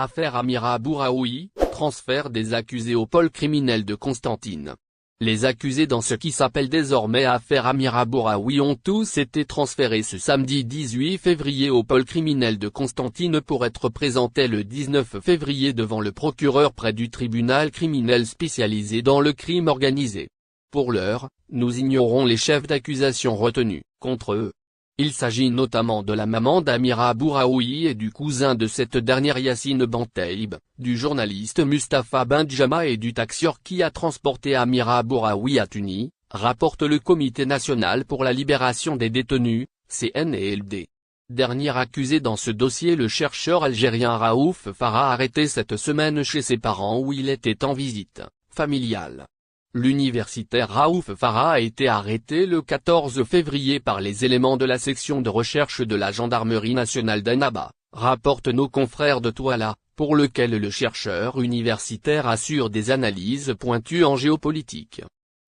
Affaire Amira Bouraoui, transfert des accusés au pôle criminel de Constantine. Les accusés dans ce qui s'appelle désormais affaire Amira Bouraoui ont tous été transférés ce samedi 18 février au pôle criminel de Constantine pour être présentés le 19 février devant le procureur près du tribunal criminel spécialisé dans le crime organisé. Pour l'heure, nous ignorons les chefs d'accusation retenus contre eux. Il s'agit notamment de la maman d'Amira Bouraoui et du cousin de cette dernière Yassine Bantaïb, du journaliste Mustapha Benjama et du taxieur qui a transporté Amira Bouraoui à Tunis, rapporte le Comité national pour la libération des détenus, CNLD. Dernier accusé dans ce dossier, le chercheur algérien Raouf Farah, arrêté cette semaine chez ses parents où il était en visite familiale. L'universitaire Raouf Farah a été arrêté le 14 février par les éléments de la section de recherche de la gendarmerie nationale d'Annaba, rapportent nos confrères de Touala, pour lequel le chercheur universitaire assure des analyses pointues en géopolitique.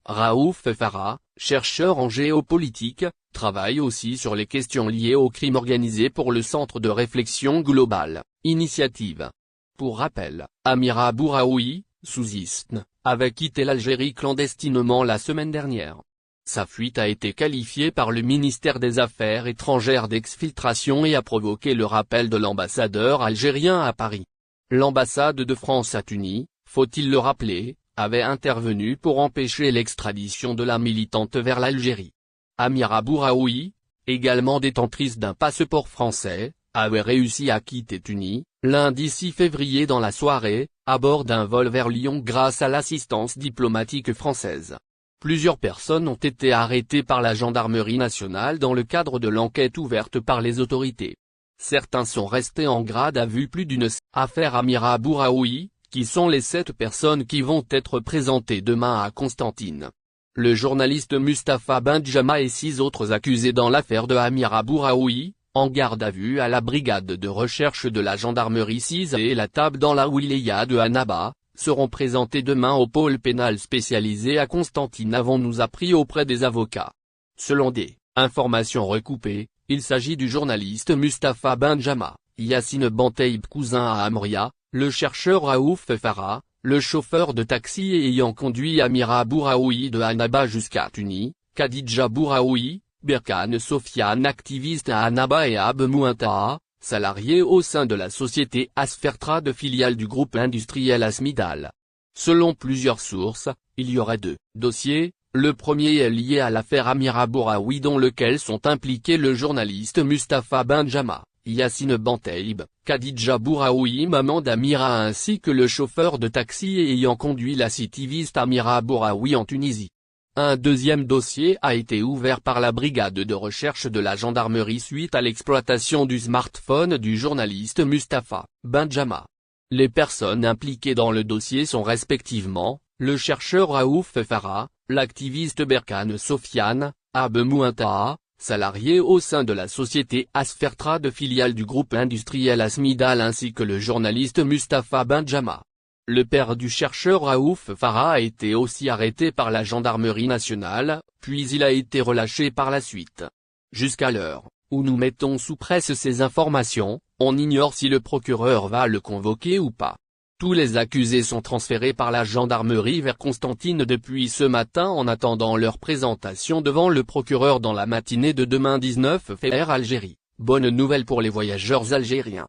Raouf Farah, chercheur en géopolitique, travaille aussi sur les questions liées au crime organisé pour le Centre de réflexion globale, Initiative. Pour rappel, Amira Bouraoui, sous ISN, avait quitté l'Algérie clandestinement la semaine dernière. Sa fuite a été qualifiée par le ministère des Affaires étrangères d'exfiltration et a provoqué le rappel de l'ambassadeur algérien à Paris. L'ambassade de France à Tunis, faut-il le rappeler, avait intervenu pour empêcher l'extradition de la militante vers l'Algérie. Amira Bouraoui, également détentrice d'un passeport français, avait réussi à quitter Tunis, lundi 6 février dans la soirée, à bord d'un vol vers Lyon grâce à l'assistance diplomatique française. Plusieurs personnes ont été arrêtées par la gendarmerie nationale dans le cadre de l'enquête ouverte par les autorités. Certains sont restés en garde à vue plus d'une affaire Amira Bouraoui, qui sont les 7 personnes qui vont être présentées demain à Constantine. Le journaliste Mustapha Benjama et 6 autres accusés dans l'affaire de Amira Bouraoui, en garde à vue à la brigade de recherche de la gendarmerie 6 et la table dans la wilaya de Annaba, seront présentés demain au pôle pénal spécialisé à Constantine, avons-nous appris auprès des avocats. Selon des informations recoupées, il s'agit du journaliste Mustapha Benjama, Yassine Bantaïb cousin à Amria, le chercheur Raouf Farah, le chauffeur de taxi ayant conduit Amira Bouraoui de Annaba jusqu'à Tunis, Khadija Bouraoui, Berkane Sofiane activiste à Annaba et Ab Mouintaha, salarié au sein de la société Asfertra de filiale du groupe industriel Asmidal. Selon plusieurs sources, il y aurait 2 dossiers, le premier est lié à l'affaire Amira Bouraoui dans lequel sont impliqués le journaliste Mustapha Benjama, Yassine Bantaïb, Khadija Bouraoui maman d'Amira ainsi que le chauffeur de taxi ayant conduit la citiviste Amira Bouraoui en Tunisie. Un deuxième dossier a été ouvert par la brigade de recherche de la gendarmerie suite à l'exploitation du smartphone du journaliste Mustapha Benjama. Les personnes impliquées dans le dossier sont respectivement, le chercheur Raouf Farah, l'activiste Berkane Sofiane, Ab Mouintaha, salarié au sein de la société Asfertra de filiale du groupe industriel Asmidal ainsi que le journaliste Mustapha Benjama. Le père du chercheur Raouf Farah a été aussi arrêté par la gendarmerie nationale, puis il a été relâché par la suite. Jusqu'à l'heure où nous mettons sous presse ces informations, on ignore si le procureur va le convoquer ou pas. Tous les accusés sont transférés par la gendarmerie vers Constantine depuis ce matin en attendant leur présentation devant le procureur dans la matinée de demain 19 février. Algérie, bonne nouvelle pour les voyageurs algériens.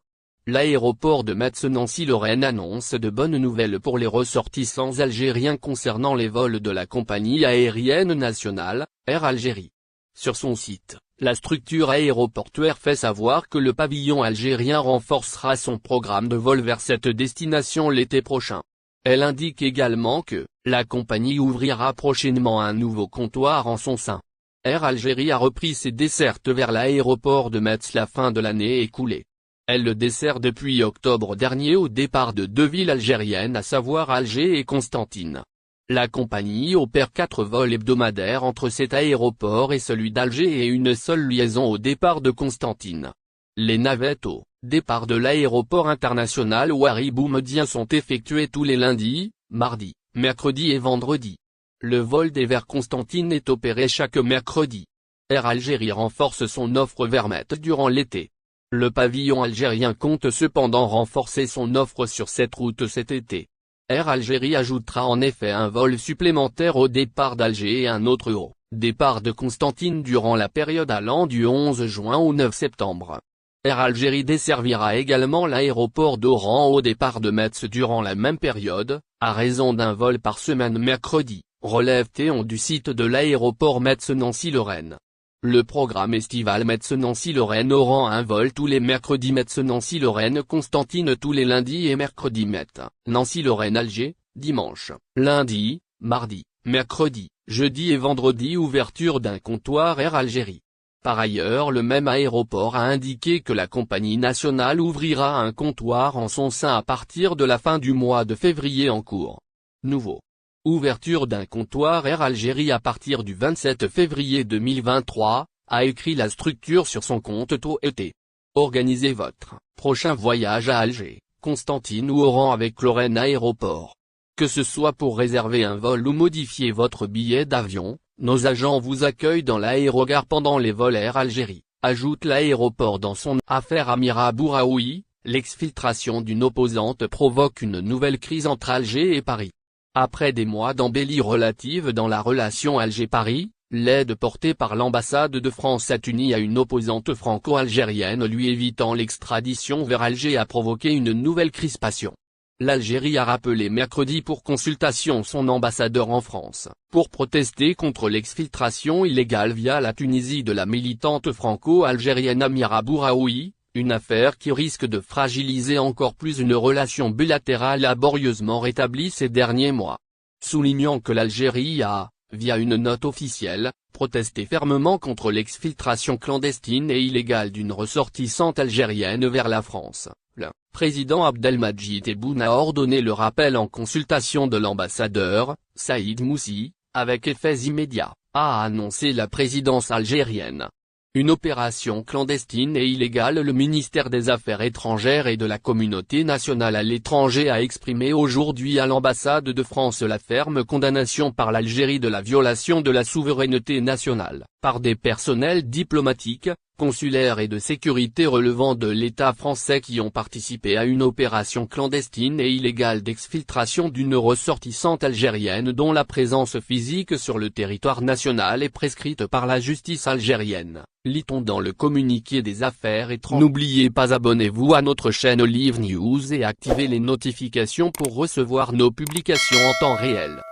L'aéroport de Metz-Nancy-Lorraine annonce de bonnes nouvelles pour les ressortissants algériens concernant les vols de la compagnie aérienne nationale, Air Algérie. Sur son site, la structure aéroportuaire fait savoir que le pavillon algérien renforcera son programme de vol vers cette destination l'été prochain. Elle indique également que la compagnie ouvrira prochainement un nouveau comptoir en son sein. Air Algérie a repris ses dessertes vers l'aéroport de Metz la fin de l'année écoulée. Elle le dessert depuis octobre dernier au départ de 2 villes algériennes à savoir Alger et Constantine. La compagnie opère 4 vols hebdomadaires entre cet aéroport et celui d'Alger et une seule liaison au départ de Constantine. Les navettes au départ de l'aéroport international Ouari Boumediene sont effectuées tous les lundis, mardis, mercredis et vendredis. Le vol des vers Constantine est opéré chaque mercredi. Air Algérie renforce son offre vers Metz durant l'été. Le pavillon algérien compte cependant renforcer son offre sur cette route cet été. Air Algérie ajoutera en effet un vol supplémentaire au départ d'Alger et un autre au départ de Constantine durant la période allant du 11 juin au 9 septembre. Air Algérie desservira également l'aéroport d'Oran au départ de Metz durant la même période, à raison d'un vol par semaine mercredi, relève Théon du site de l'aéroport Metz-Nancy-Lorraine. Le programme estival Metz-Nancy-Lorraine aura un vol tous les mercredis Metz-Nancy-Lorraine-Constantine tous les lundis et mercredis Metz-Nancy-Lorraine-Alger, dimanche, lundi, mardi, mercredi, jeudi et vendredi ouverture d'un comptoir Air Algérie. Par ailleurs le même aéroport a indiqué que la compagnie nationale ouvrira un comptoir en son sein à partir de la fin du mois de février en cours. Nouveau. Ouverture d'un comptoir Air Algérie à partir du 27 février 2023, a écrit la structure sur son compte Twitter. Organisez votre prochain voyage à Alger, Constantine ou Oran avec Lorraine Aéroport. Que ce soit pour réserver un vol ou modifier votre billet d'avion, nos agents vous accueillent dans l'aérogare pendant les vols Air Algérie, ajoute l'aéroport dans son affaire Amira Bouraoui. L'exfiltration d'une opposante provoque une nouvelle crise entre Alger et Paris. Après des mois d'embellie relative dans la relation Alger-Paris, l'aide portée par l'ambassade de France à Tunis à une opposante franco-algérienne lui évitant l'extradition vers Alger a provoqué une nouvelle crispation. L'Algérie a rappelé mercredi pour consultation son ambassadeur en France, pour protester contre l'exfiltration illégale via la Tunisie de la militante franco-algérienne Amira Bouraoui, une affaire qui risque de fragiliser encore plus une relation bilatérale laborieusement rétablie ces derniers mois. Soulignant que l'Algérie a, via une note officielle, protesté fermement contre l'exfiltration clandestine et illégale d'une ressortissante algérienne vers la France, le président Abdelmadjid Tebboune a ordonné le rappel en consultation de l'ambassadeur, Saïd Moussi, avec effets immédiats, a annoncé la présidence algérienne. Une opération clandestine et illégale. Le ministère des Affaires étrangères et de la communauté nationale à l'étranger a exprimé aujourd'hui à l'ambassade de France la ferme condamnation par l'Algérie de la violation de la souveraineté nationale, par des personnels diplomatiques, consulaires et de sécurité relevant de l'État français qui ont participé à une opération clandestine et illégale d'exfiltration d'une ressortissante algérienne dont la présence physique sur le territoire national est prescrite par la justice algérienne, lit-on dans le communiqué des Affaires étrangères. N'oubliez pas abonnez-vous à notre chaîne Olive News et activez les notifications pour recevoir nos publications en temps réel.